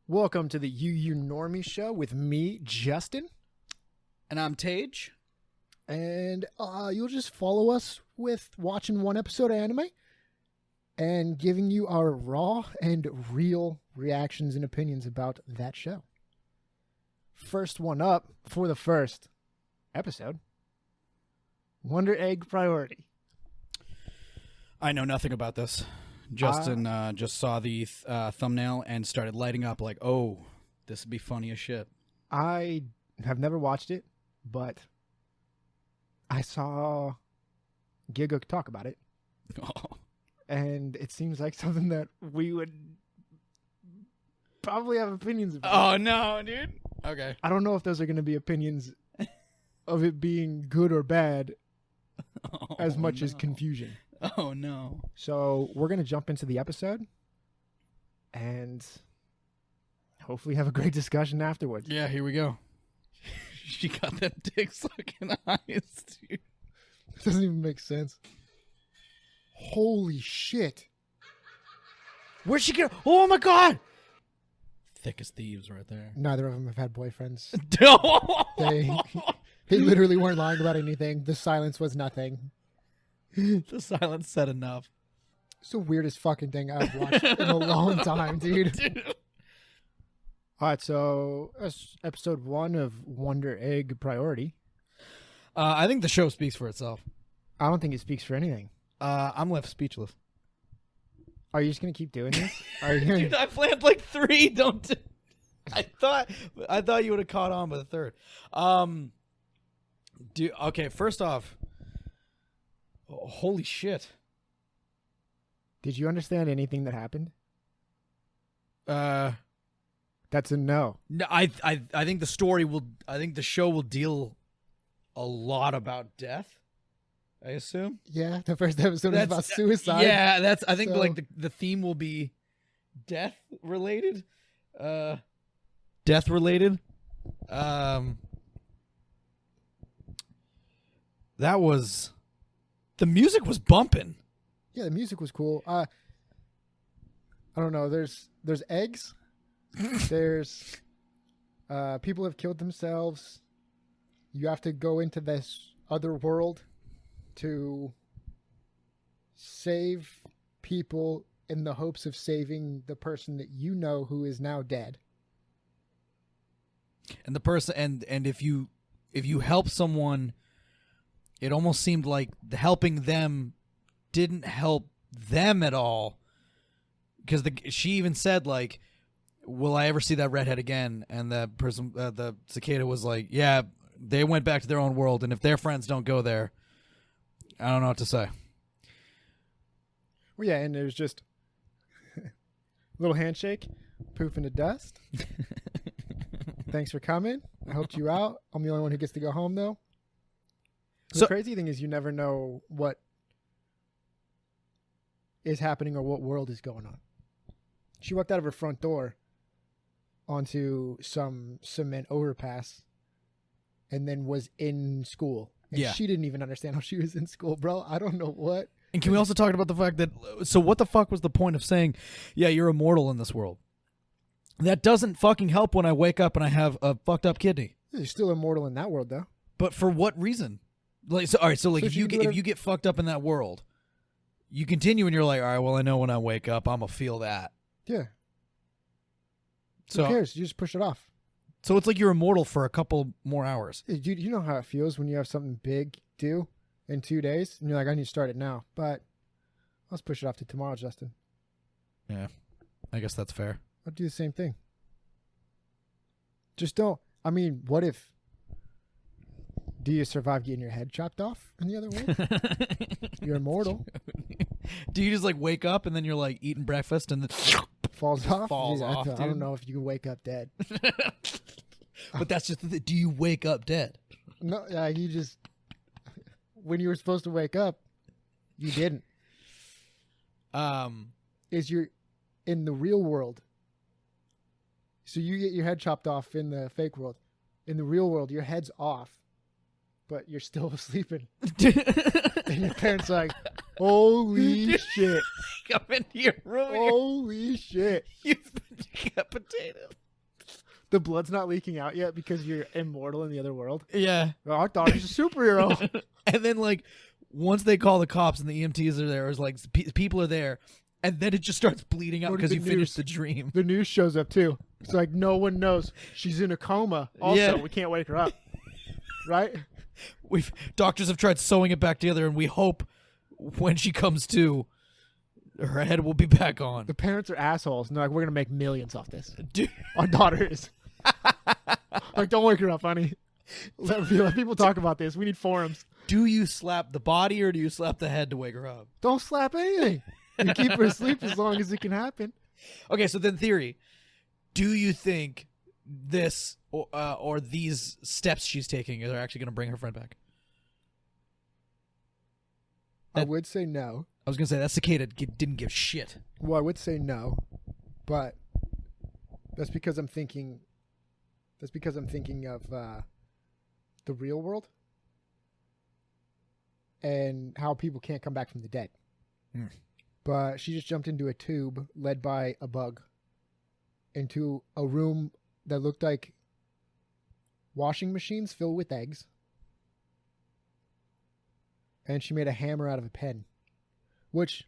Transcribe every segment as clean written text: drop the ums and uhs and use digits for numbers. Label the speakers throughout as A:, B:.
A: Welcome to the UU Normie Show with me, Justin.
B: And I'm Tage.
A: And you'll just follow us with watching one episode of anime and giving you our raw and real reactions and opinions about that show. First one up for the first episode, Wonder Egg Priority.
B: I know nothing about this. Justin just saw the thumbnail and started lighting up like, oh, this would be funny as shit.
A: I have never watched it, but I saw Giga talk about it.
B: Oh.
A: And it seems like something that we would probably have opinions about.
B: Oh, no, dude. Okay.
A: I don't know if those are going to be opinions of it being good or bad as much as confusion.
B: Oh, no.
A: So we're going to jump into the episode and hopefully have a great discussion afterwards.
B: Yeah, here we go. She got them dick-sucking eyes, dude.
A: It doesn't even make sense. Holy shit. Where'd she get? Oh, my God.
B: Thick as thieves right there.
A: Neither of them have had boyfriends.
B: they
A: They literally weren't lying about anything. The silence was nothing.
B: The silence said enough.
A: It's the weirdest fucking thing I've watched in a long time, dude. All right, so that's episode 1 of Wonder Egg Priority.
B: I think the show speaks for itself.
A: I don't think it speaks for anything.
B: I'm left speechless.
A: Are you just gonna keep doing this? Are you gonna...
B: Dude, I planned like 3. Don't. I thought you would have caught on by the third. Dude. Okay. First off, holy shit.
A: Did you understand anything that happened? That's a no.
B: No, I think the story will. I think the show will deal a lot about death. I assume.
A: Yeah, the first episode is about suicide.
B: Yeah, that's. I think like the theme will be death related. Death related. That was. The music was bumping.
A: Yeah, the music was cool. I don't know. There's eggs. There's people have killed themselves. You have to go into this other world to save people in the hopes of saving the person that you know who is now dead.
B: And the person and if you help someone, it almost seemed like helping them didn't help them at all, because she even said like, will I ever see that redhead again? And the person, the cicada, was like, yeah, they went back to their own world, and if their friends don't go there, I don't know what to say.
A: Well, yeah, and it was just a little handshake, poof into dust. Thanks for coming. I helped you out. I'm the only one who gets to go home, though. The crazy thing is you never know what is happening or what world is going on. She walked out of her front door onto some cement overpass and then was in school. And
B: yeah.
A: She didn't even understand how she was in school, bro. I don't know what.
B: And can we also talk about the fact that, so what the fuck was the point of saying, yeah, you're immortal in this world? That doesn't fucking help when I wake up and I have a fucked up kidney.
A: You're still immortal in that world, though.
B: But for what reason? Like, so, all right, so like, if you get fucked up in that world, you continue and you're like, all right, well, I know when I wake up, I'm gonna feel that.
A: Yeah.
B: So,
A: who cares? You just push it off.
B: So it's like you're immortal for a couple more hours.
A: Dude, you know how it feels when you have something big due in 2 days, and you're like, I need to start it now. But let's push it off to tomorrow, Justin.
B: Yeah, I guess that's fair.
A: I'll do the same thing. Just don't. I mean, what if? Do you survive getting your head chopped off in the other world? You're immortal.
B: Do you just like wake up and then you're like eating breakfast and then
A: falls off?
B: Falls off.
A: I don't know if you can wake up dead.
B: But that's just the do you wake up dead?
A: No, you just when you were supposed to wake up, you didn't. Is you're in the real world. So you get your head chopped off in the fake world. In the real world, your head's off, but you're still sleeping. And your parents are like, holy shit.
B: come into your room.
A: Holy shit.
B: You've been decapitated.
A: The blood's not leaking out yet because you're immortal in the other world.
B: Yeah.
A: Oh, I thought he was a superhero.
B: And then, like, once they call the cops and the EMTs are there, it's like people are there, and then it just starts bleeding out
A: Go to
B: because
A: the
B: you
A: news.
B: finished the dream.
A: The news shows up too. It's like no one knows she's in a coma. Also,
B: Yeah.
A: we can't wake her up. Right?
B: Doctors have tried sewing it back together, and we hope when she comes to, her head will be back on.
A: The parents are assholes. And they're like, we're gonna make millions off this.
B: Dude.
A: Our daughter is. Like, don't wake her up, honey. Let people talk about this. We need forums.
B: Do you slap the body or do you slap the head to wake her up?
A: Don't slap anything. You keep her asleep as long as it can happen.
B: Okay, so then theory. Do you think this or these steps she's taking are actually going to bring her friend back?
A: I would say no.
B: I was going to say that cicada didn't give shit.
A: Well, I would say no, but that's because I'm thinking. That's because I'm thinking of the real world and how people can't come back from the dead.
B: Hmm.
A: But she just jumped into a tube led by a bug into a room that looked like washing machines filled with eggs. And she made a hammer out of a pen, which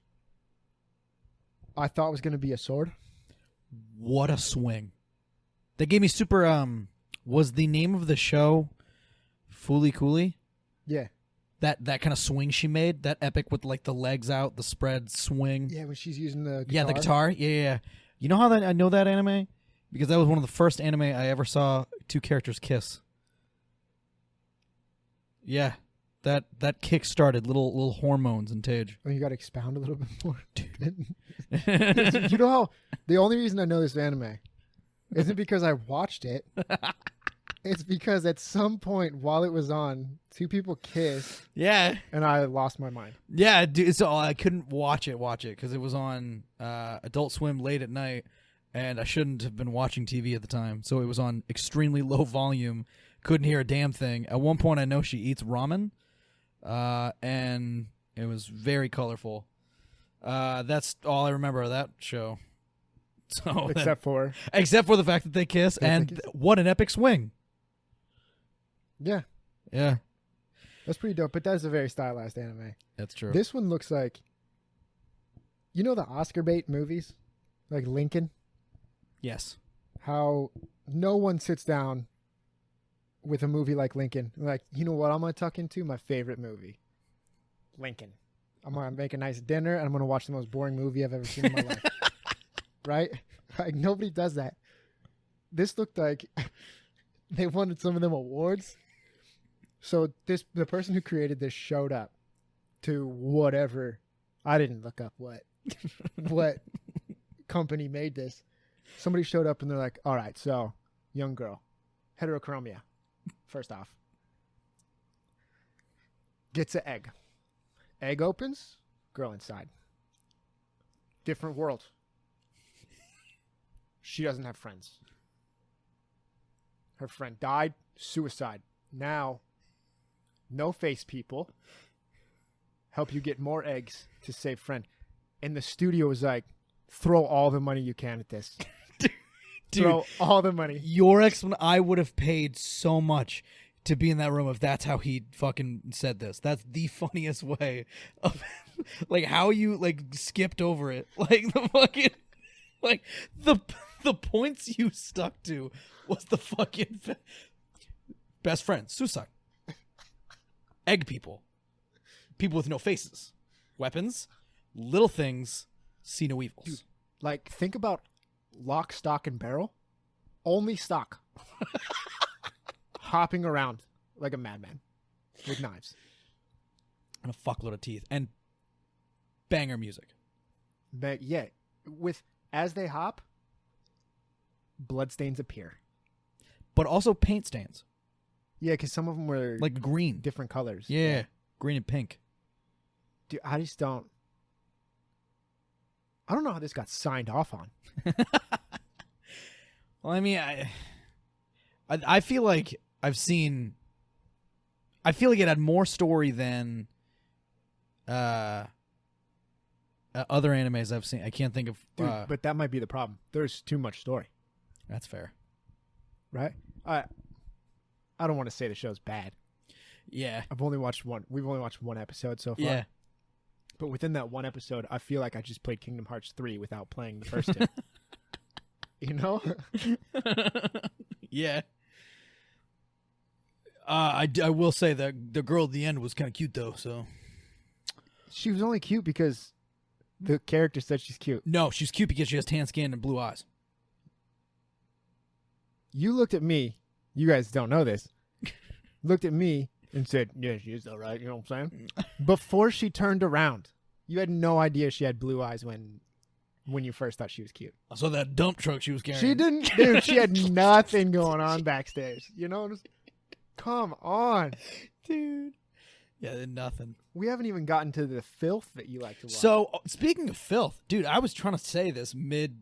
A: I thought was going to be a sword.
B: What a swing. They gave me super, was the name of the show Cooley?
A: Yeah.
B: That kind of swing she made, that epic with like the legs out, the spread swing.
A: Yeah, when she's using the guitar.
B: Yeah, the guitar. Yeah. You know how I know that anime? Because that was one of the first anime I ever saw two characters kiss. Yeah. That kick started little hormones in Tage.
A: Oh, you got to expound a little bit more. You know how the only reason I know this anime isn't because I watched it. It's because at some point while it was on, two people kissed.
B: Yeah.
A: And I lost my mind.
B: Yeah, dude, so I couldn't watch it because it was on Adult Swim late at night, and I shouldn't have been watching TV at the time. So it was on extremely low volume. Couldn't hear a damn thing. At one point, I know she eats ramen, and it was very colorful. That's all I remember of that show. So
A: Except for
B: the fact that they kiss, and what an epic swing.
A: Yeah.
B: Yeah.
A: That's pretty dope, but that is a very stylized anime.
B: That's true.
A: This one looks like, you know, the Oscar bait movies, like Lincoln.
B: Yes.
A: How no one sits down with a movie like Lincoln, like, you know what I'm gonna tuck into? My favorite movie, Lincoln. I'm gonna make a nice dinner and I'm gonna watch the most boring movie I've ever seen in my life. Right? Like, nobody does that. This looked like they wanted some of them awards. So the person who created this showed up to whatever. I didn't look up what company made this. Somebody showed up and they're like, all right, so young girl, heterochromia. First off, gets an egg. Egg opens, girl inside. Different world. She doesn't have friends. Her friend died, suicide. Now, no face people help you get more eggs to save friend. And the studio was like, throw all the money you can at this.
B: Dude,
A: throw all the money.
B: Your explanation, I would have paid so much to be in that room if that's how he fucking said this. That's the funniest way of, like, how you, like, skipped over it. Like, the fucking, like, the points you stuck to was the fucking best friends, suicide, egg people with no faces, weapons, little things, see no evils.
A: Dude, like, think about Lock, Stock, and Barrel. Only stock. Hopping around like a madman with knives.
B: And a fuckload of teeth. And banger music.
A: But yeah, with as they hop, bloodstains appear.
B: But also paint stains.
A: Yeah, because some of them were
B: like green.
A: Different colors.
B: Yeah, green and pink.
A: Dude, I just don't know how this got signed off on.
B: Well, I mean, I feel like I feel like it had more story than other animes I've seen. I can't think of.
A: Dude, but that might be the problem. There's too much story,
B: That's fair.
A: right? I don't want to say the show's bad.
B: Yeah.
A: We've only watched one episode so far.
B: Yeah.
A: But within that one episode, I feel like I just played Kingdom Hearts 3 without playing the first two. You know?
B: Yeah. I will say that the girl at the end was kind of cute though. So
A: She was only cute because the character said she's cute.
B: no, she's cute because she has tan skin and blue eyes.
A: You looked at me. You guys don't know this. Looked at me and said, yeah, she is all right. You know what I'm saying? Before she turned around, you had no idea she had blue eyes when you first thought she was cute.
B: I saw that dump truck she was carrying.
A: She didn't, dude. She had nothing going on backstage. You know? Come on,
B: dude. Yeah, nothing.
A: We haven't even gotten to the filth that you like to watch.
B: So speaking of filth, dude, I was trying to say this mid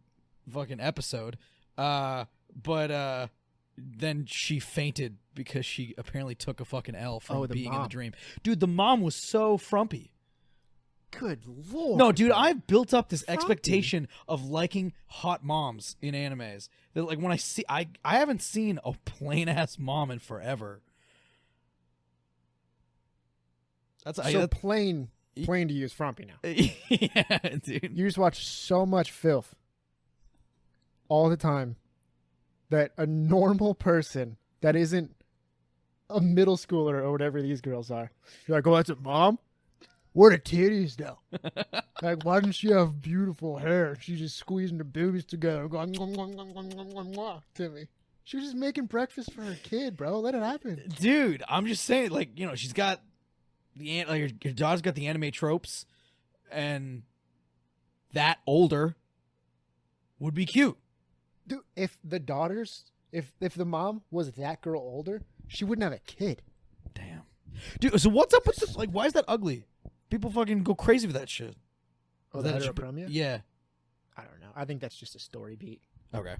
B: fucking episode, but then she fainted because she apparently took a fucking L from being in the dream. Dude, the mom was so frumpy.
A: Good lord.
B: No, dude, I've built up this expectation of liking hot moms in animes. That like when I haven't seen a plain ass mom in forever. That's
A: so plain to use frumpy now.
B: Yeah, dude.
A: You just watch so much filth all the time that a normal person that isn't a middle schooler or whatever these girls are, you're like, oh, that's a mom? Where the titties though? Like, why didn't she have beautiful hair? She's just squeezing the boobies together, going to me. She was just making breakfast for her kid, bro. Let it happen,
B: dude. I'm just saying, like, you know, she's got her daughter's got the anime tropes, and that older would be cute.
A: Dude, if the mom was that girl older, she wouldn't have a kid.
B: Damn, dude. So what's up with this? Like, why is that ugly? People fucking go crazy for that shit.
A: Oh, that heterochromia?
B: Yeah.
A: I don't know. I think that's just a story beat.
B: Okay.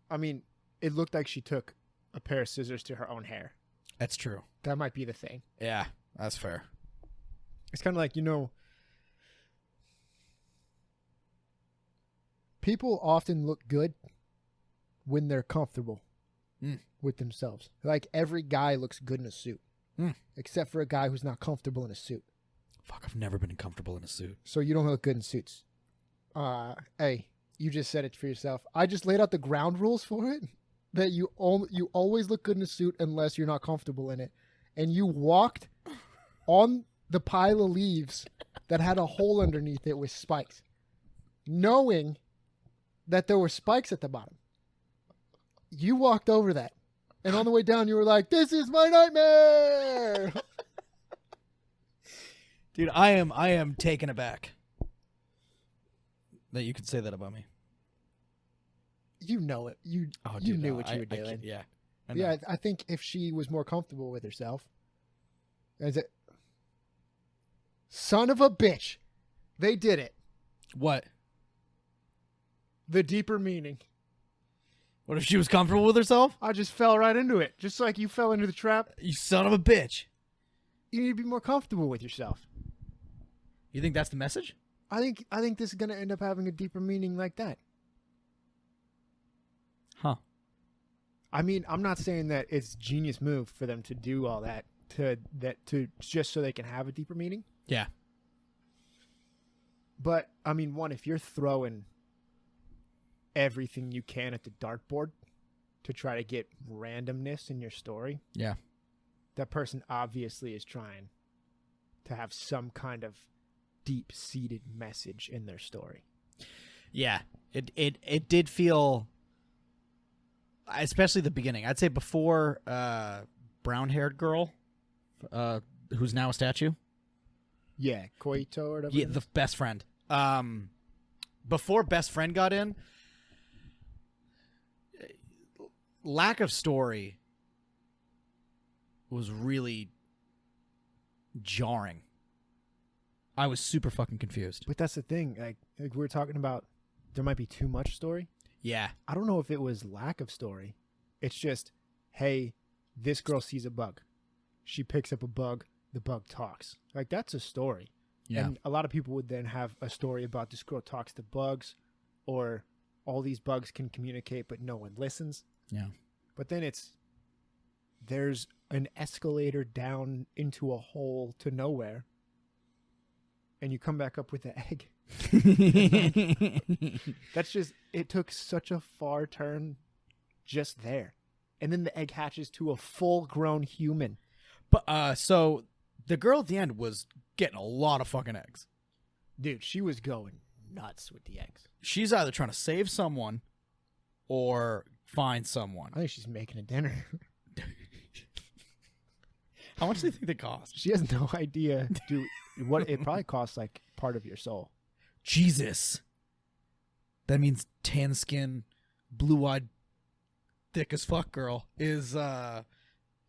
A: I mean, it looked like she took a pair of scissors to her own hair.
B: That's true.
A: That might be the thing.
B: Yeah, that's fair.
A: It's kind of like, you know, people often look good when they're comfortable with themselves. Like, every guy looks good in a suit. Except for a guy who's not comfortable in a suit.
B: Fuck, I've never been comfortable in a suit.
A: So you don't look good in suits. Hey, you just said it for yourself. I just laid out the ground rules for it. That you always look good in a suit unless you're not comfortable in it. And you walked on the pile of leaves that had a hole underneath it with spikes. Knowing that there were spikes at the bottom. You walked over that. And on the way down, you were like, this is my nightmare.
B: Dude, I am taken aback that you could say that about me.
A: You know it. You knew what you were doing.
B: Yeah.
A: Yeah, I think if she was more comfortable with herself. Son of a bitch. They did it.
B: What?
A: The deeper meaning.
B: What if she was comfortable with herself?
A: I just fell right into it. Just like you fell into the trap.
B: You son of a bitch.
A: You need to be more comfortable with yourself.
B: You think that's the message?
A: I think this is going to end up having a deeper meaning like that.
B: Huh.
A: I mean, I'm not saying that it's a genius move for them to do all that to just so they can have a deeper meaning.
B: Yeah.
A: But I mean, if you're throwing everything you can at the dartboard to try to get randomness in your story,
B: yeah,
A: that person obviously is trying to have some kind of deep-seated message in their story.
B: Yeah. It did feel, especially the beginning. I'd say before brown-haired girl, who's now a statue.
A: Yeah, Koito or whatever.
B: Yeah, the best friend. Before best friend got in, lack of story was really jarring. I was super fucking confused.
A: But that's the thing. Like we were talking about, there might be too much story.
B: Yeah.
A: I don't know if it was lack of story. It's just, hey, this girl sees a bug. She picks up a bug. The bug talks. Like, that's a story.
B: Yeah.
A: And a lot of people would then have a story about this girl talks to bugs, or all these bugs can communicate, but no one listens.
B: Yeah.
A: But then there's an escalator down into a hole to nowhere, and you come back up with the egg. That's just, it took such a far turn just there. And then the egg hatches to a full-grown human.
B: But so the girl at the end was getting a lot of fucking eggs.
A: Dude, she was going nuts with the eggs.
B: She's either trying to save someone or find someone.
A: I think she's making a dinner.
B: How much do you think they cost?
A: She has no idea, dude. What it probably costs like part of your soul.
B: Jesus. That means tan skin, blue-eyed, thick as fuck girl is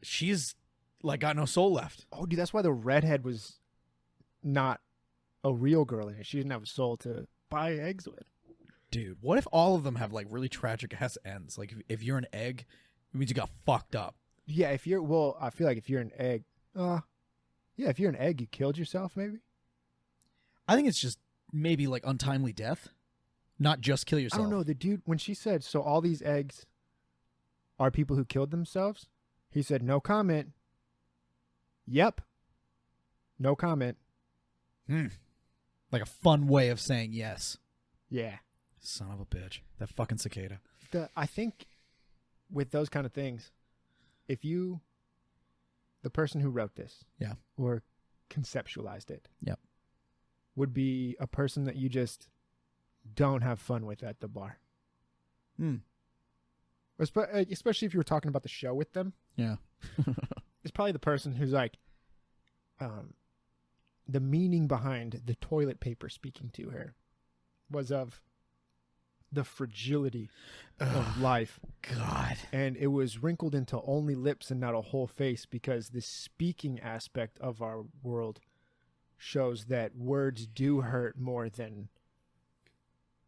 B: she's like got no soul left.
A: Oh, dude, that's why the redhead was not a real girl in it. She didn't have a soul to buy eggs with.
B: Dude, what if all of them have like really tragic ass ends? Like if you're an egg, it means you got fucked up.
A: Yeah, I feel like if you're an egg, if you're an egg, you killed yourself, maybe?
B: I think it's just maybe like untimely death, not just kill yourself.
A: I don't know. The dude, when she said, so all these eggs are people who killed themselves, he said, no comment. Yep. No comment.
B: Like a fun way of saying yes.
A: Yeah.
B: Son of a bitch. That fucking cicada.
A: I think with those kind of things, if the person who wrote this,
B: yeah,
A: or conceptualized it,
B: yep,
A: would be a person that you just don't have fun with at the bar. Especially if you were talking about the show with them.
B: Yeah.
A: It's probably the person who's like, the meaning behind the toilet paper speaking to her was of the fragility of life.
B: God.
A: And it was wrinkled into only lips and not a whole face, because the speaking aspect of our world shows that words do hurt more than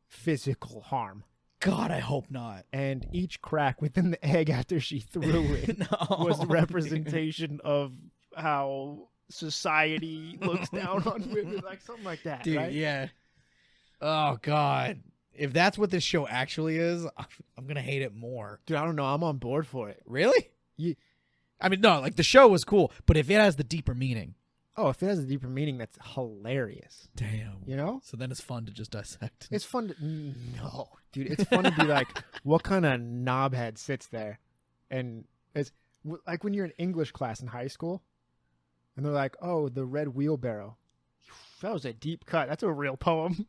A: physical harm.
B: God, I hope not.
A: And each crack within the egg after she threw it was the representation of how society looks down on women, like something like that.
B: Dude,
A: right?
B: Yeah. Oh, God. If that's what this show actually is, I'm going to hate it more.
A: Dude, I don't know. I'm on board for it.
B: Really?
A: Yeah.
B: I mean, no, like the show was cool, but if it has the deeper meaning.
A: Oh, if it has a deeper meaning, that's hilarious.
B: Damn.
A: You know?
B: So then it's fun to just dissect.
A: It's fun to... No. Dude, it's fun to be like, what kind of knobhead sits there? And it's like when you're in English class in high school, and they're like, oh, the red wheelbarrow. That was a deep cut. That's a real poem.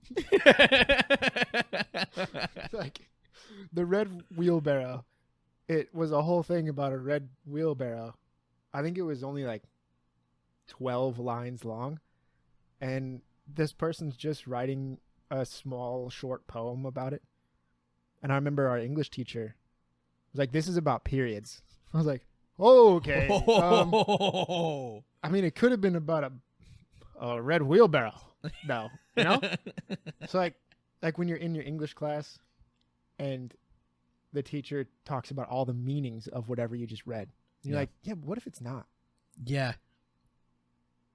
A: Like, the red wheelbarrow. It was a whole thing about a red wheelbarrow. I think it was only like 12 lines long. And this person's just writing a small, short poem about it. And I remember our English teacher was like, this is about periods. I was like, oh, okay. I mean, it could have been about a red wheelbarrow. No, you know? So like when you're in your English class and the teacher talks about all the meanings of whatever you just read. And you're like, yeah, but what if it's not?
B: Yeah.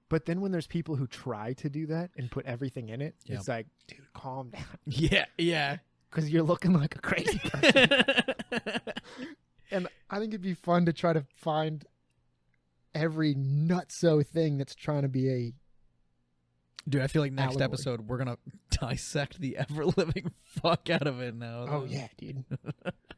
A: But then when there's people who try to do that and put everything in it, it's like, dude, calm down.
B: Yeah, yeah.
A: Because you're looking like a crazy person. And I think it'd be fun to try to find every nutso thing that's trying to be a...
B: Dude, I feel like next
A: allegory.
B: episode we're going to dissect the ever-living fuck out of it now.
A: Oh, yeah, dude.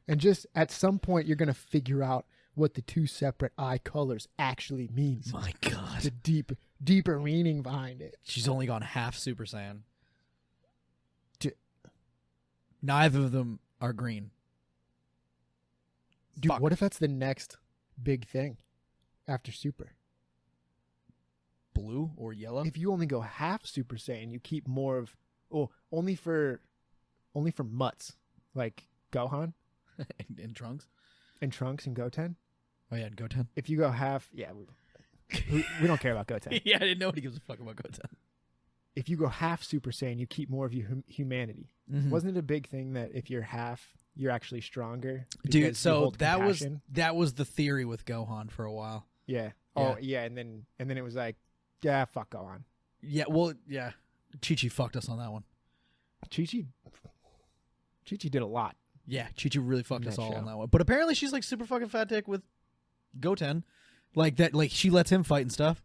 A: And just at some point, you're going to figure out what the two separate eye colors actually means.
B: My God.
A: The deeper meaning behind it.
B: She's only gone half Super Saiyan. Neither of them are green.
A: Dude,
B: Fuck.
A: what if that's the next big thing after Super?
B: Blue or yellow?
A: If you only go half Super Saiyan, you keep more of... Oh, only for mutts. Like Gohan.
B: in Trunks?
A: And Trunks and Goten.
B: Oh, yeah, and Goten.
A: If you go half... Yeah, we don't care about Goten.
B: Yeah, I didn't know he gives a fuck about Goten.
A: If you go half Super Saiyan, you keep more of your humanity.
B: Mm-hmm.
A: Wasn't it a big thing that if you're half, you're actually stronger?
B: Dude, so that was the theory with Gohan for a while.
A: Yeah. Oh, yeah, and then it was like, yeah, fuck Gohan.
B: Yeah, well, yeah. Chi-Chi fucked us on that one.
A: Chi-Chi did a lot.
B: Yeah, Chi-Chi really fucked us
A: That
B: all
A: show.
B: on that one. But apparently she's like super fucking fat dick with Goten. Like that, like she lets him fight and stuff.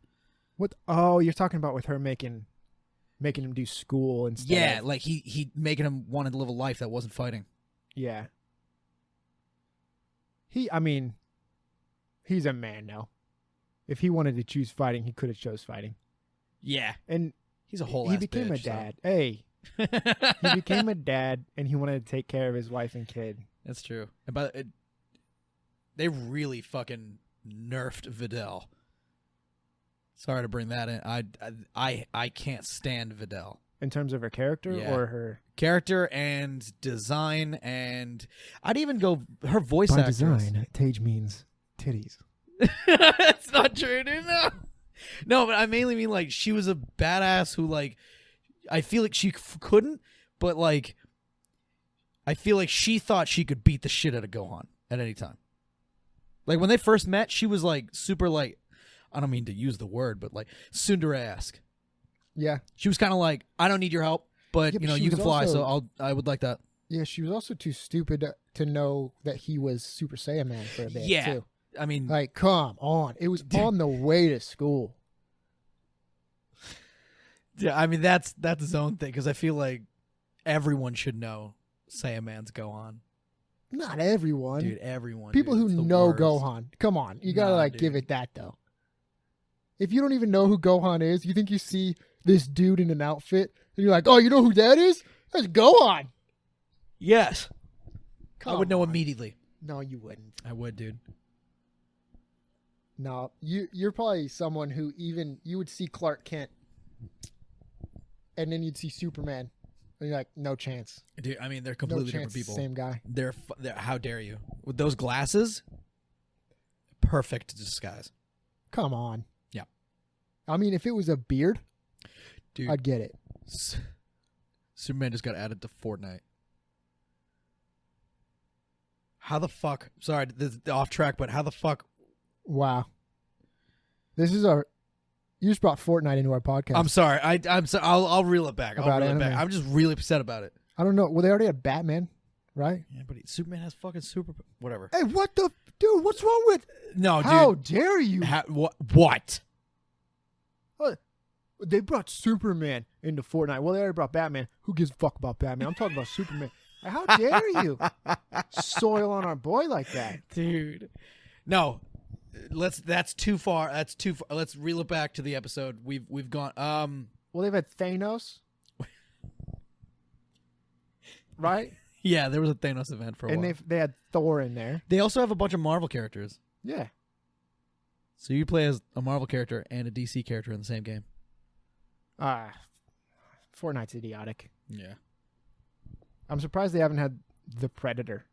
A: What? Oh, you're talking about with her making him do school and stuff.
B: Yeah, like he making him want to live a life that wasn't fighting.
A: Yeah. He's a man now. If he wanted to choose fighting, he could have chose fighting.
B: Yeah,
A: And
B: he's a whole.
A: he
B: ass
A: became
B: bitch,
A: a dad. Hey, he became a dad, and he wanted to take care of his wife and kid.
B: That's true. But they really fucking nerfed Videl. Sorry to bring that in. I can't stand Videl.
A: In terms of her character
B: Yeah.
A: or her
B: Character and design, and I'd even go her voice
A: by
B: actress.
A: design, Tage means titties.
B: That's not true, dude. No, but I mainly mean like she was a badass who like I feel like she couldn't, but like I feel like she thought she could beat the shit out of Gohan at any time. Like when they first met, she was like super like I don't mean to use the word, but like tsundere-esque.
A: Yeah.
B: She was kind of like I don't need your help, but
A: Yeah,
B: you
A: but
B: know
A: she
B: you can
A: was
B: fly,
A: also-
B: so I would like that.
A: Yeah, she was also too stupid to know that he was Super Saiyan Man for a bit,
B: Yeah.
A: too.
B: I mean,
A: Like, come on. It was on the way to school.
B: yeah, I mean that's his own thing because I feel like everyone should know Saiyaman's Gohan.
A: Not everyone.
B: Dude, everyone.
A: People
B: dude,
A: who
B: it's the
A: know
B: worst.
A: Gohan. Come on. You gotta,
B: Nah,
A: give
B: dude.
A: it that, though. If you don't even know who Gohan is, you think you see this dude in an outfit, and you're like, oh, you know who that is? That's Gohan.
B: Yes. I
A: Come
B: would know
A: on.
B: immediately.
A: No, you wouldn't.
B: I would, dude.
A: No, you're probably someone who even you would see Clark Kent, and then you'd see Superman, and you're like, no chance,
B: Dude, I mean, they're
A: no
B: completely
A: chance,
B: different people.
A: same guy.
B: They're how dare you? With those glasses, perfect disguise.
A: Come on.
B: Yeah.
A: I mean, if it was a beard,
B: Dude,
A: I'd get it.
B: Superman just got added to Fortnite. How the fuck? Sorry, this is off track, but how the fuck?
A: Wow. This is you just brought Fortnite into our podcast.
B: I'm sorry. I'm sorry. I'll reel it back.
A: About anime.
B: I'm just really upset about it.
A: I don't know. Well, they already had Batman, right?
B: Yeah, but Superman has fucking super. Whatever.
A: Hey, what the dude? What's wrong with?
B: No,
A: How
B: dude.
A: dare you?
B: What?
A: They brought Superman into Fortnite. Well, they already brought Batman. Who gives a fuck about Batman? I'm talking about Superman. How dare you soil on our boy like that?
B: Dude. No. That's too far. That's too far. Let's reel it back to the episode. We've gone
A: Well, they've had Thanos, right?
B: yeah, there was a Thanos event for a
A: And
B: while.
A: they had Thor in there.
B: They also have a bunch of Marvel characters.
A: Yeah.
B: So you play as a Marvel character and a DC character in the same game.
A: Fortnite's idiotic.
B: Yeah.
A: I'm surprised they haven't had the Predator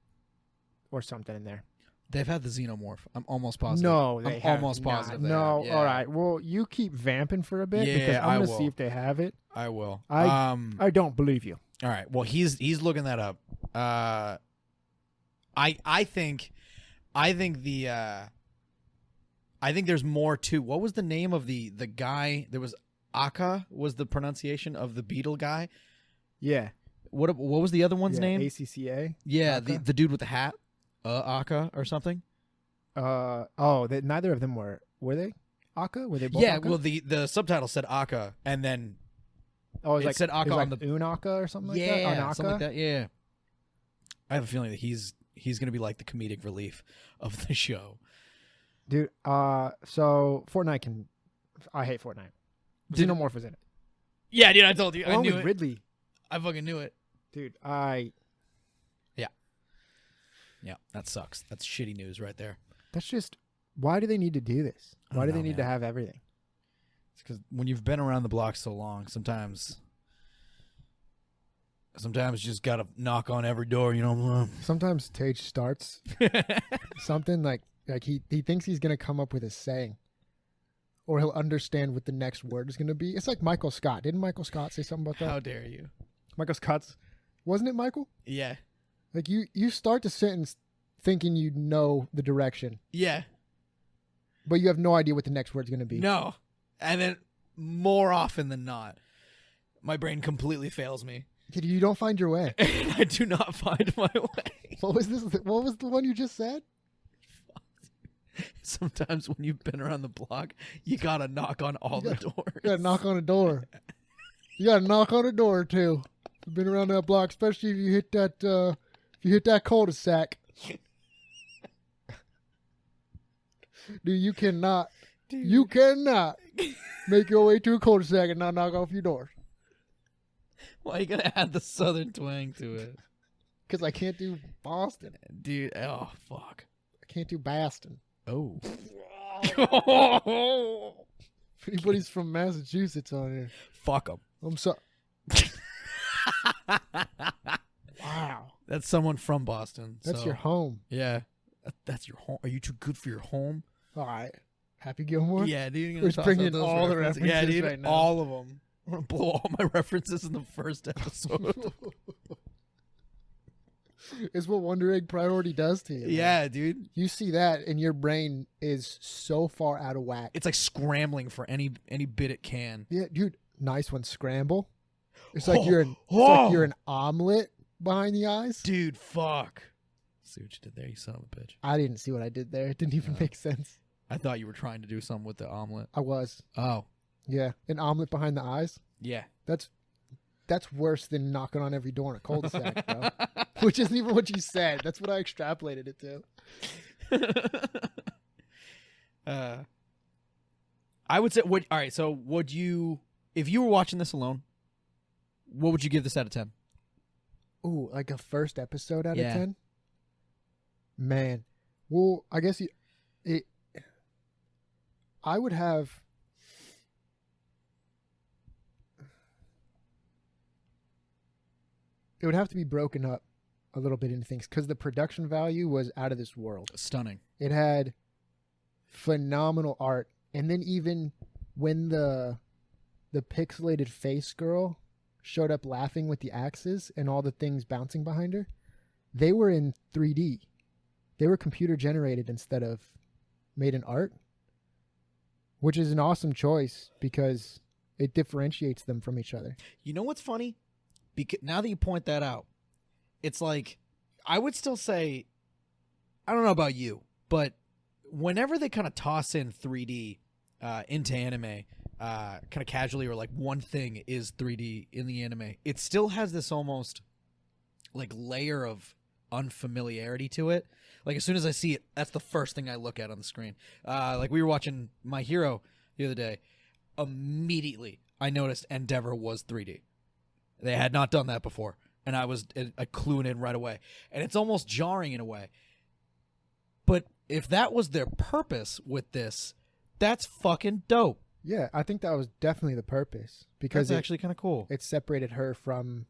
A: or something in there.
B: They've had the Xenomorph. I'm almost positive.
A: No, they
B: I'm
A: have
B: almost
A: not.
B: positive. they
A: No,
B: have. Yeah.
A: all right. Well, you keep vamping for a bit
B: Yeah,
A: because I'm
B: I
A: gonna
B: will.
A: see if they have it.
B: I will.
A: I don't believe you.
B: All right. Well, he's looking that up. I think there's more to. What was the name of the guy? There was Aka was the pronunciation of the beetle guy.
A: Yeah.
B: What was the other one's name?
A: ACCA.
B: Yeah,
A: Aka?
B: the dude with the hat, Aka or something.
A: Neither of them were they? Aka? Were they both?
B: Yeah,
A: Aka?
B: well the subtitle said Aka, and then
A: it was
B: it said Aka on the
A: Unaka or something like that.
B: yeah
A: Anaka?
B: something like that. Yeah, I have a feeling that he's gonna be like the comedic relief of the show.
A: Dude, so Fortnite I hate Fortnite. Xenomorph was in it.
B: Yeah, dude, I told you, I
A: Along
B: knew
A: with
B: it.
A: Ridley.
B: I fucking knew it.
A: Dude,
B: Yeah, that sucks. That's shitty news right there.
A: that's just, why do they need to do this?
B: I
A: Why
B: don't
A: do they
B: know,
A: need to
B: man.
A: have everything?
B: It's because when you've been around the block so long, sometimes you just gotta knock on every door. You know.
A: Sometimes Tage starts something like he thinks he's going to come up with a saying. Or he'll understand what the next word is going to be. It's like Michael Scott. Didn't Michael Scott say something about that?
B: How dare you?
A: Michael Scott's, wasn't it Michael?
B: Yeah.
A: Like you start the sentence thinking you know the direction,
B: Yeah.
A: but you have no idea what the next word's going to be.
B: No. And then more often than not, my brain completely fails me.
A: You don't find your way.
B: And I do not find my way.
A: What was this? What was the one you just said?
B: Sometimes when you've been around the block, you gotta knock on all the doors.
A: You gotta knock on a door. You gotta knock on a door or two. You've been around that block, especially if you hit that cul-de-sac. Dude, you cannot make your way to a cul-de-sac and not knock off your door.
B: Why are you gonna add the southern twang to it?
A: Because I can't do Boston.
B: Dude, oh, fuck.
A: I can't do Boston.
B: Oh.
A: If anybody's from Massachusetts on here,
B: Fuck them.
A: I'm sorry. Wow.
B: That's someone from Boston.
A: That's
B: so,
A: your home.
B: Yeah. That's your home. Are you too good for your home?
A: All right. Happy Gilmore?
B: Yeah, dude.
A: We're just bringing in all the references
B: yeah, dude,
A: right now.
B: all of them. I'm going to blow all my references in the first episode.
A: It's what Wonder Egg Priority does to you. Man.
B: Yeah, dude.
A: You see that and your brain is so far out of whack.
B: It's like scrambling for any bit it can.
A: Yeah, dude. Nice one. Scramble. It's like you're an omelet behind the eyes.
B: Dude, fuck. See what you did there, you son of a bitch.
A: I didn't see what I did there. It didn't even make sense.
B: I thought you were trying to do something with the omelet.
A: I was.
B: Oh.
A: Yeah. An omelet behind the eyes.
B: Yeah.
A: That's worse than knocking on every door in a cul-de-sac, bro. Which isn't even what you said. That's what I extrapolated it to.
B: I would say, all right, so would you, if you were watching this alone, what would you give this out of 10?
A: Ooh, like a first episode out of
B: Yeah.
A: 10? Man. Well, I guess I would have... It would have to be broken up a little bit into things because the production value was out of this world.
B: Stunning.
A: It had phenomenal art. And then even when the pixelated face girl showed up laughing with the axes and all the things bouncing behind her, they were in 3D. They were computer generated instead of made in art, which is an awesome choice because it differentiates them from each other.
B: You know what's funny? Because now that you point that out, it's like, I would still say, I don't know about you, but whenever they kind of toss in 3D into anime, kind of casually, or like one thing is 3D in the anime, it still has this almost like layer of unfamiliarity to it. Like as soon as I see it, that's the first thing I look at on the screen. Like we were watching My Hero the other day. Immediately, I noticed Endeavor was 3D. They had not done that before, and I clued in right away. And it's almost jarring in a way. But if that was their purpose with this, that's fucking dope.
A: Yeah, I think that was definitely the purpose because
B: That's actually kind of cool.
A: It separated her from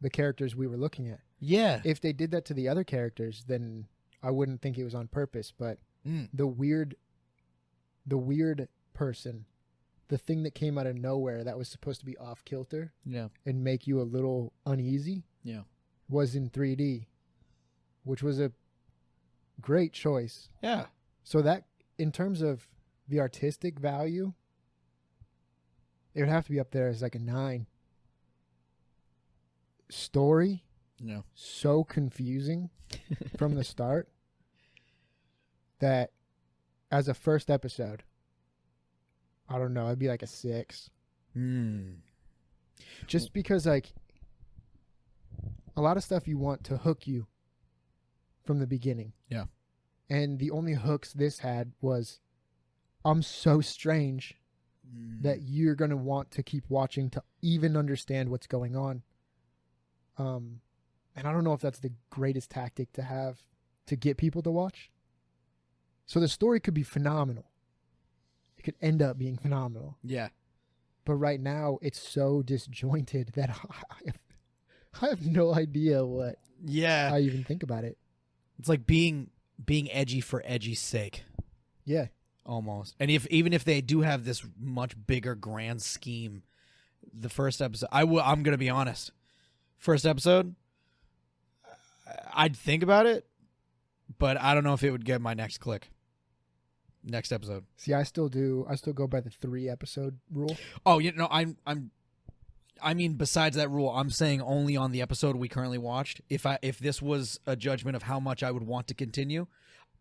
A: the characters we were looking at.
B: Yeah.
A: If they did that to the other characters, then I wouldn't think it was on purpose. But the weird person, the thing that came out of nowhere that was supposed to be off kilter,
B: Yeah.
A: and make you a little uneasy,
B: Yeah.
A: was in 3D, which was a great choice.
B: Yeah.
A: So that, in terms of the artistic value, it would have to be up there as like a 9. Story,
B: No.
A: so confusing from the start that as a first episode, I don't know, I'd be like a 6. Just because like a lot of stuff you want to hook you from the beginning.
B: Yeah.
A: And the only hooks this had was, I'm so strange that you're going to want to keep watching to even understand what's going on. And I don't know if that's the greatest tactic to have to get people to watch. So the story could be phenomenal. It could end up being phenomenal.
B: Yeah.
A: But right now, it's so disjointed that I have no idea what
B: Yeah.
A: I even think about it.
B: It's like being edgy for edgy's sake.
A: Yeah.
B: Almost. And even if they do have this much bigger grand scheme, the first episode, I'm going to be honest. First episode, I'd think about it, but I don't know if it would get my next click. Next episode.
A: See, I still go by the 3-episode rule.
B: Oh, I mean, besides that rule, I'm saying only on the episode we currently watched. If this was a judgment of how much I would want to continue,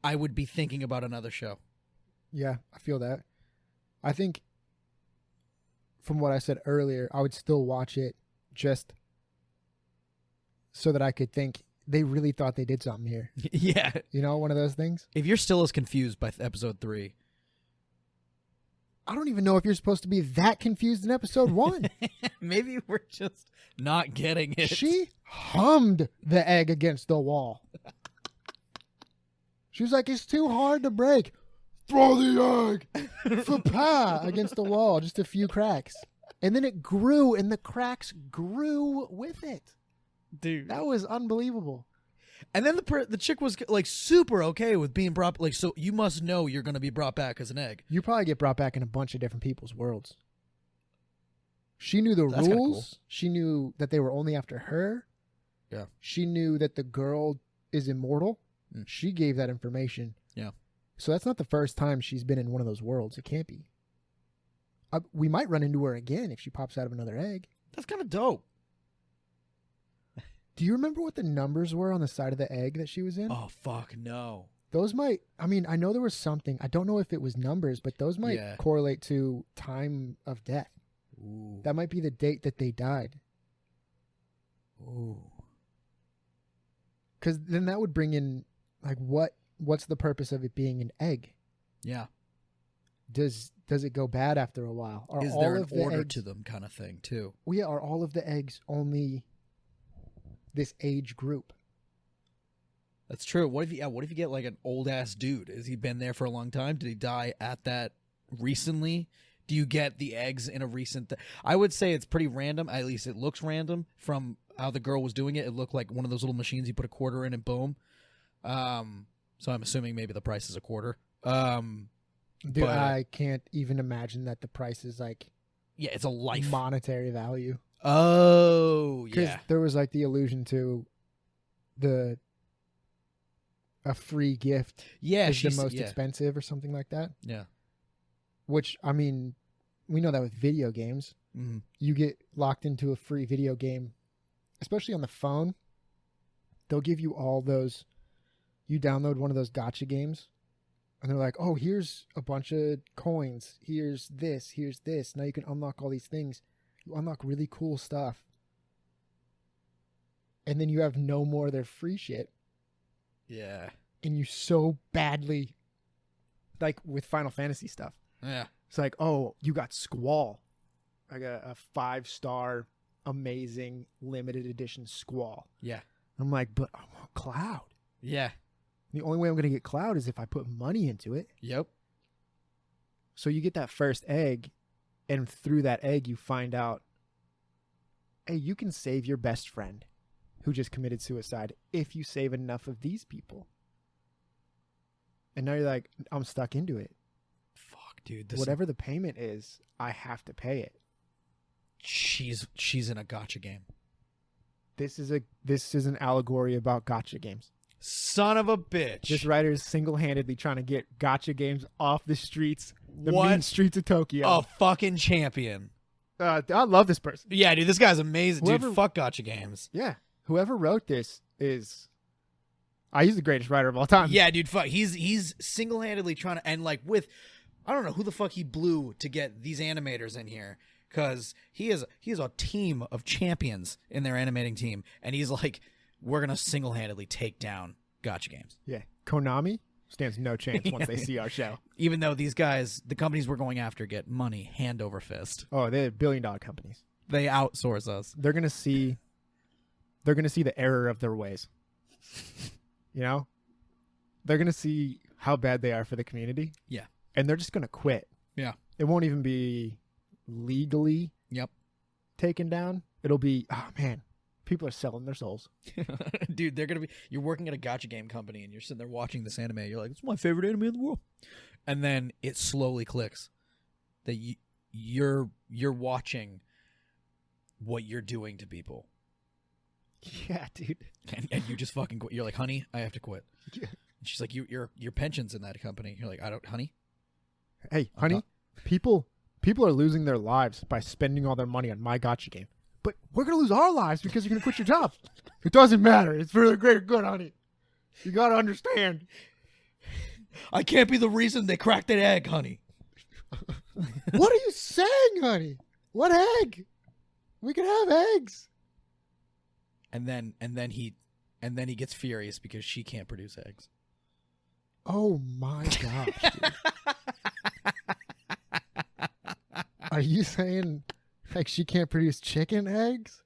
B: I would be thinking about another show.
A: Yeah, I feel that. I think from what I said earlier, I would still watch it just so that I could think they really thought they did something here.
B: Yeah.
A: You know, one of those things.
B: If you're still as confused by episode 3.
A: I don't even know if you're supposed to be that confused in episode 1.
B: Maybe we're just not getting it.
A: She hummed the egg against the wall. She was like, it's too hard to break. Throw the egg. Fa-pa, against the wall. Just a few cracks. And then it grew, and the cracks grew with it.
B: Dude.
A: That was unbelievable.
B: And then the chick was like super okay with being brought, like, so you must know you're going to be brought back as an egg.
A: You probably get brought back in a bunch of different people's worlds. She knew the
B: That's kinda
A: rules.
B: cool.
A: She knew that they were only after her.
B: Yeah.
A: She knew that the girl is immortal.
B: Mm.
A: She gave that information.
B: Yeah.
A: So that's not the first time she's been in one of those worlds. It can't be. We might run into her again if she pops out of another egg.
B: That's kind of dope.
A: Do you remember what the numbers were on the side of the egg that she was in?
B: Oh, fuck, no.
A: Those might, I mean, I know there was something. I don't know if it was numbers, but those might correlate to time of death.
B: Ooh.
A: That might be the date that they died.
B: Ooh.
A: Because then that would bring in, like, what's the purpose of it being an egg?
B: Yeah.
A: Does it go bad after a while?
B: Is there an order to them kind of thing, too?
A: Well, yeah, are all of the eggs only this age group?
B: That's true. What if you get like an old ass dude? Has he been there for a long time? Did he die at that recently? Do you get the eggs in a recent? I would say it's pretty random. At least it looks random from how the girl was doing it. It looked like one of those little machines you put a quarter in and boom. So I'm assuming maybe the price is a quarter.
A: Dude, I can't even imagine that the price is like,
B: yeah, it's a life
A: monetary value.
B: Oh, yeah.
A: Because there was like the allusion to a free gift.
B: Yeah,
A: is the most expensive or something like that.
B: Yeah.
A: Which, I mean, we know that with video games.
B: Mm-hmm.
A: You get locked into a free video game, especially on the phone. They'll give you all those. You download one of those gacha games, and they're like, oh, here's a bunch of coins. Here's this. Here's this. Now you can unlock all these things. You unlock really cool stuff. And then you have no more of their free shit.
B: Yeah.
A: And you so badly, like with Final Fantasy stuff.
B: Yeah.
A: It's like, oh, you got Squall. Like a 5-star, amazing, limited edition Squall.
B: Yeah.
A: I'm like, but I want Cloud.
B: Yeah.
A: The only way I'm going to get Cloud is if I put money into it.
B: Yep.
A: So you get that first egg, and through that egg, you find out, hey, you can save your best friend who just committed suicide if you save enough of these people. And now you're like, I'm stuck into it.
B: Fuck, dude.
A: Whatever the payment is, I have to pay it.
B: She's in a gacha game.
A: This is an allegory about gacha games.
B: Son of a bitch.
A: This writer is single-handedly trying to get gacha games off the streets, the mean streets of Tokyo.
B: A fucking champion.
A: I love this person.
B: Yeah, dude, this guy's amazing. Dude, fuck gacha games.
A: Yeah. Whoever wrote this is... he's the greatest writer of all time.
B: Yeah, dude, fuck. He's single-handedly trying to... And, like, with... I don't know who the fuck he blew to get these animators in here. Because he has a team of champions in their animating team. And he's like... We're going to single-handedly take down gacha games.
A: Yeah. Konami stands no chance once they see our show.
B: Even though these guys, the companies we're going after, get money hand over fist.
A: Oh, they're billion-dollar companies.
B: They outsource us.
A: They're going to see the error of their ways. You know? They're going to see how bad they are for the community.
B: Yeah.
A: And they're just going to quit.
B: Yeah.
A: It won't even be legally taken down. It'll be, oh, man. People are selling their souls.
B: Dude, you're working at a gacha game company and you're sitting there watching this anime. You're like, it's my favorite anime in the world. And then it slowly clicks that you're watching what you're doing to people.
A: Yeah, dude.
B: And you just fucking quit. You're like, honey, I have to quit.
A: Yeah.
B: And she's like, your pension's in that company. You're like, honey,
A: Hey, honey, people are losing their lives by spending all their money on my gotcha game. But we're going to lose our lives because you're going to quit your job. It doesn't matter. It's for the greater good, honey. You got to understand.
B: I can't be the reason they cracked that egg, honey.
A: What are you saying, honey? What egg? We can have eggs.
B: And then he gets furious because she can't produce eggs.
A: Oh my gosh, dude. Are you saying like she can't produce chicken eggs?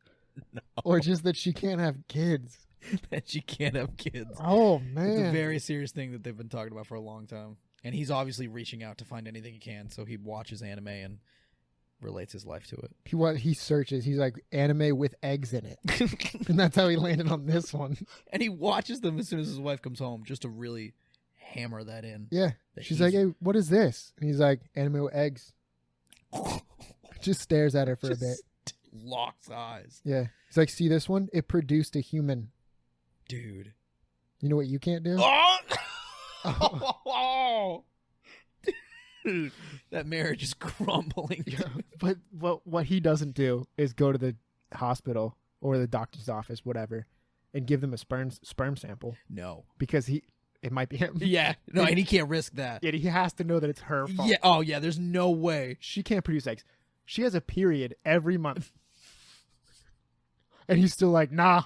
B: No.
A: Or just that she can't have kids?
B: That she can't have kids.
A: Oh man.
B: It's a very serious thing that they've been talking about for a long time. And he's obviously reaching out to find anything he can, so he watches anime and relates his life to it.
A: He searches. He's like anime with eggs in it. And that's how he landed on this one.
B: And he watches them as soon as his wife comes home just to really hammer that in.
A: Yeah. She's like, "Hey, what is this?" And he's like, "Anime with eggs." Just stares at her for a bit.
B: Locks eyes.
A: Yeah. He's like, "See this one? It produced a human."
B: Dude.
A: You know what you can't do?
B: Oh! Dude, that marriage is crumbling.
A: Yeah, but what he doesn't do is go to the hospital or the doctor's office, whatever, and give them a sperm sample.
B: No.
A: Because it might be him.
B: Yeah. No, and he can't risk that.
A: Yeah, he has to know that it's her fault.
B: Yeah. Oh, yeah. There's no way.
A: She can't produce eggs. She has a period every month. And he's still like, "Nah,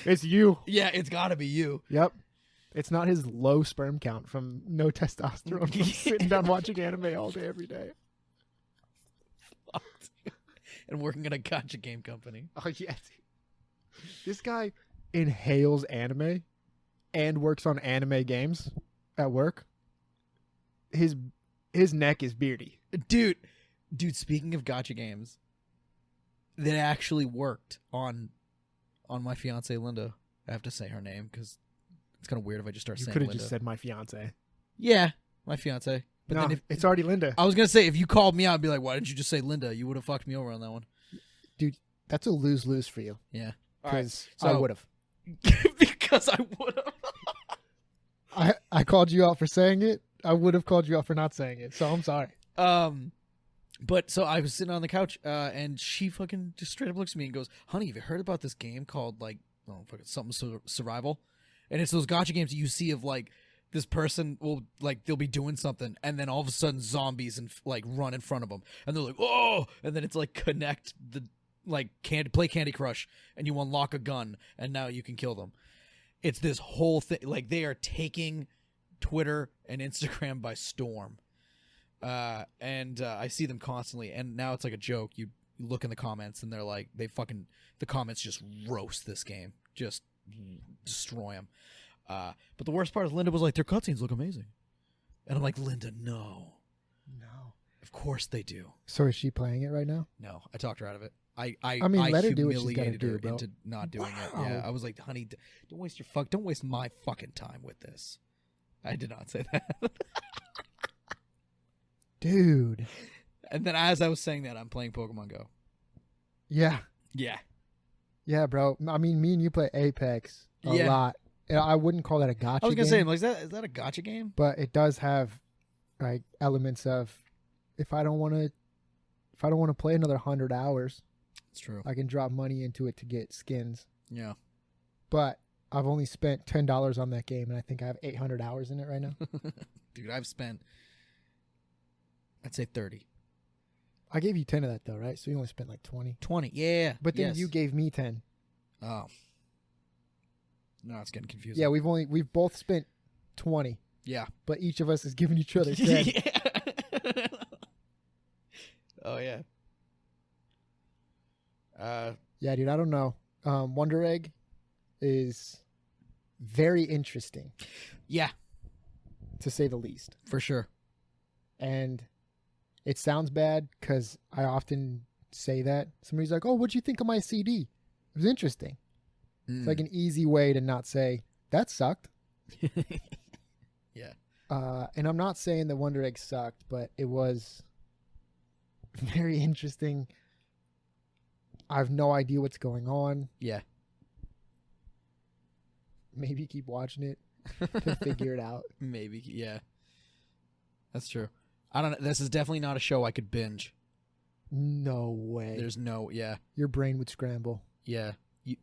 A: it's you."
B: Yeah, it's got to be you.
A: Yep. It's not his low sperm count from no testosterone from sitting down watching anime all day, every day.
B: And working at a gotcha game company.
A: Oh, yeah. This guy inhales anime and works on anime games at work. His neck is beardy.
B: Dude, speaking of gotcha games, that actually worked on my fiance Linda. I have to say her name because it's kind of weird if I just start saying Linda.
A: You could have just said my fiance.
B: Yeah, my fiance. But
A: no,
B: then
A: it's already Linda.
B: I was going to say, if you called me out, I'd be like, why didn't you just say Linda? You would have fucked me over on that one.
A: Dude, that's a lose-lose for you.
B: Yeah.
A: Because
B: Right.
A: I would have.
B: Because I would have.
A: I called you out for saying it. I would have called you out for not saying it. So I'm sorry.
B: But so I was sitting on the couch, and she fucking just straight up looks at me and goes, "Honey, have you heard about this game called something survival?" And it's those gotcha games that you see of like this person will they'll be doing something, and then all of a sudden zombies and run in front of them, and they're like, "Oh!" And then it's connect the play Candy Crush, and you unlock a gun, and now you can kill them. It's this whole thing. They are taking Twitter and Instagram by storm. And I see them constantly, and now it's like a joke. You look in the comments, and they're like, the comments just roast this game, just destroy them. But the worst part is Linda was like, their cutscenes look amazing, and I'm like, Linda, no, of course they do.
A: So is she playing it right now?
B: No, I talked her out of it. I
A: mean, let her do what she's got to
B: humiliated
A: do,
B: her
A: bro.
B: into not doing it. Yeah, I was like, honey, don't waste my fucking time with this. I did not say that.
A: Dude.
B: And then as I was saying that, I'm playing Pokemon Go.
A: Yeah.
B: Yeah.
A: Yeah, bro. I mean, me and you play Apex a lot. And I wouldn't call that a gotcha game.
B: I was going to say, is that a gotcha game?
A: But it does have elements of if I don't want to play another 100 hours,
B: it's true.
A: I can drop money into it to get skins.
B: Yeah.
A: But I've only spent $10 on that game, and I think I have 800 hours in it right now.
B: Dude, I've spent, I'd say 30.
A: I gave you 10 of that, though, right? So you only spent 20.
B: 20, yeah.
A: But then you gave me 10.
B: Oh. No, it's getting confusing.
A: Yeah, we've both spent 20.
B: Yeah.
A: But each of us has given each other 10.
B: Yeah. Oh, yeah.
A: Yeah, dude, I don't know. Wonder Egg is very interesting.
B: Yeah.
A: To say the least.
B: For sure.
A: And it sounds bad because I often say that. Somebody's like, "Oh, what'd you think of my CD?" It was interesting. It's like an easy way to not say, "That sucked."
B: Yeah.
A: And I'm not saying that Wonder Egg sucked, but it was very interesting. I have no idea what's going on.
B: Yeah.
A: Maybe keep watching it to figure it out.
B: Maybe, yeah. That's true. I don't know. This is definitely not a show I could binge.
A: No way.
B: There's no, yeah.
A: Your brain would scramble.
B: Yeah. You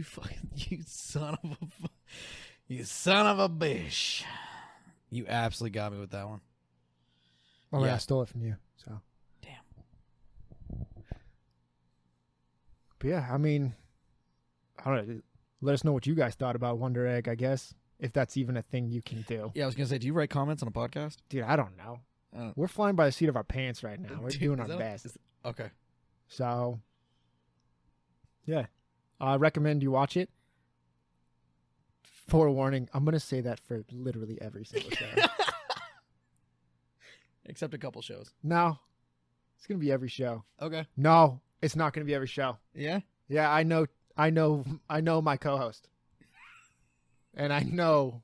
B: fucking, you son of a bitch. You absolutely got me with that one.
A: Oh, yeah,
B: Yeah.
A: I stole it from you. So.
B: Damn.
A: But yeah, I mean, I don't know. Let us know what you guys thought about Wonder Egg, I guess, if that's even a thing you can do.
B: Yeah, I was going to say, do you write comments on a podcast?
A: Dude, I don't know.
B: I don't-
A: We're flying by the seat of our pants right now. We're
B: Dude,
A: doing
B: is
A: our
B: that-
A: best.
B: Okay.
A: So, yeah. I recommend you watch it. Forewarning, I'm going to say that for literally every single show.
B: Except a couple shows.
A: No, it's going to be every show.
B: Okay.
A: No, it's not going to be every show.
B: Yeah?
A: Yeah, I know my co-host. And I know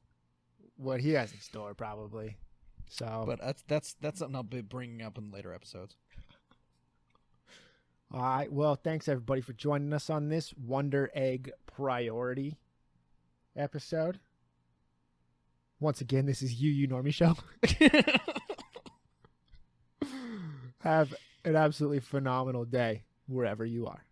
A: what he has in store probably. So,
B: But that's something I'll be bringing up in later episodes.
A: all right. Well, thanks everybody for joining us on this Wonder Egg Priority episode. Once again, this is You Normie Show. Have an absolutely phenomenal day wherever you are.